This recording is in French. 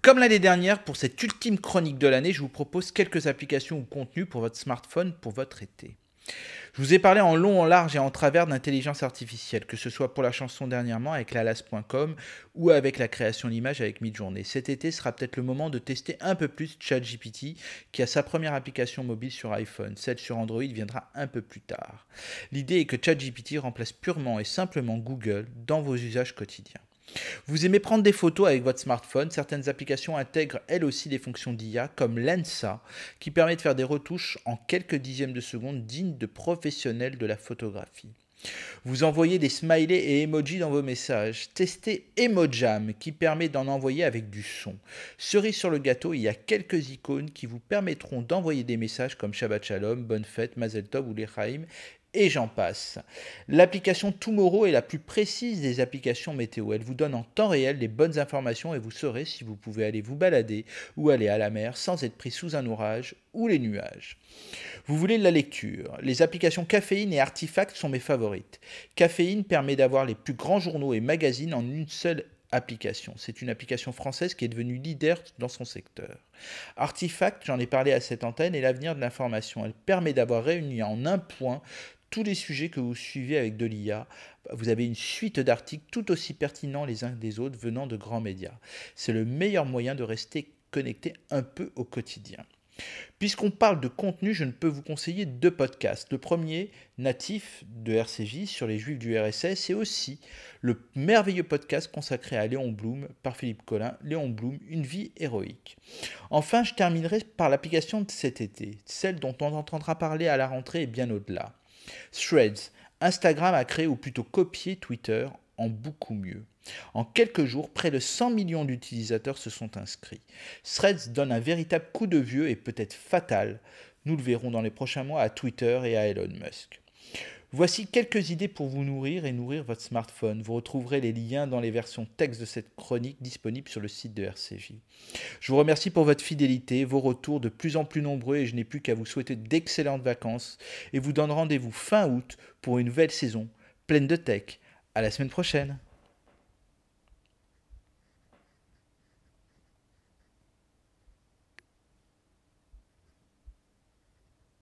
Comme l'année dernière, pour cette ultime chronique de l'année, je vous propose quelques applications ou contenus pour votre smartphone pour votre été. Je vous ai parlé en long, en large et en travers d'intelligence artificielle, que ce soit pour la chanson dernièrement avec lalas.com ou avec la création d'images avec Midjourney. Cet été sera peut-être le moment de tester un peu plus ChatGPT, qui a sa première application mobile sur iPhone. Celle sur Android viendra un peu plus tard. L'idée est que ChatGPT remplace purement et simplement Google dans vos usages quotidiens. Vous aimez prendre des photos avec votre smartphone, certaines applications intègrent elles aussi des fonctions d'IA comme Lensa qui permet de faire des retouches en quelques dixièmes de seconde dignes de professionnels de la photographie. Vous envoyez des smileys et emojis dans vos messages. Testez Emojam qui permet d'en envoyer avec du son. Cerise sur le gâteau, il y a quelques icônes qui vous permettront d'envoyer des messages comme Shabbat Shalom, Bonne Fête, Mazel Tov ou Lechaim et j'en passe. L'application Tomorrow est la plus précise des applications météo. Elle vous donne en temps réel les bonnes informations et vous saurez si vous pouvez aller vous balader ou aller à la mer sans être pris sous un orage ou les nuages. Vous voulez de la lecture. Les applications Caféine et Artifact sont mes favorites. Caféine permet d'avoir les plus grands journaux et magazines en une seule application. C'est une application française qui est devenue leader dans son secteur. Artifact, j'en ai parlé à cette antenne, est l'avenir de l'information. Elle permet d'avoir réuni en un point tous les sujets que vous suivez avec de l'IA. Vous avez une suite d'articles tout aussi pertinents les uns que les autres venant de grands médias. C'est le meilleur moyen de rester connecté un peu au quotidien. Puisqu'on parle de contenu, je ne peux vous conseiller deux podcasts. Le premier, natif de RCJ sur les Juifs du RSS, et aussi le merveilleux podcast consacré à Léon Blum par Philippe Collin, Léon Blum, une vie héroïque. Enfin, je terminerai par l'application de cet été, celle dont on entendra parler à la rentrée et bien au-delà. Threads. Instagram a créé ou plutôt copié Twitter en beaucoup mieux. En quelques jours, près de 100 millions d'utilisateurs se sont inscrits. Threads donne un véritable coup de vieux et peut-être fatal, nous le verrons dans les prochains mois, à Twitter et à Elon Musk. Voici quelques idées pour vous nourrir et nourrir votre smartphone. Vous retrouverez les liens dans les versions texte de cette chronique disponibles sur le site de RCJ. Je vous remercie pour votre fidélité, vos retours de plus en plus nombreux et je n'ai plus qu'à vous souhaiter d'excellentes vacances et vous donne rendez-vous fin août pour une nouvelle saison pleine de tech. À la semaine prochaine.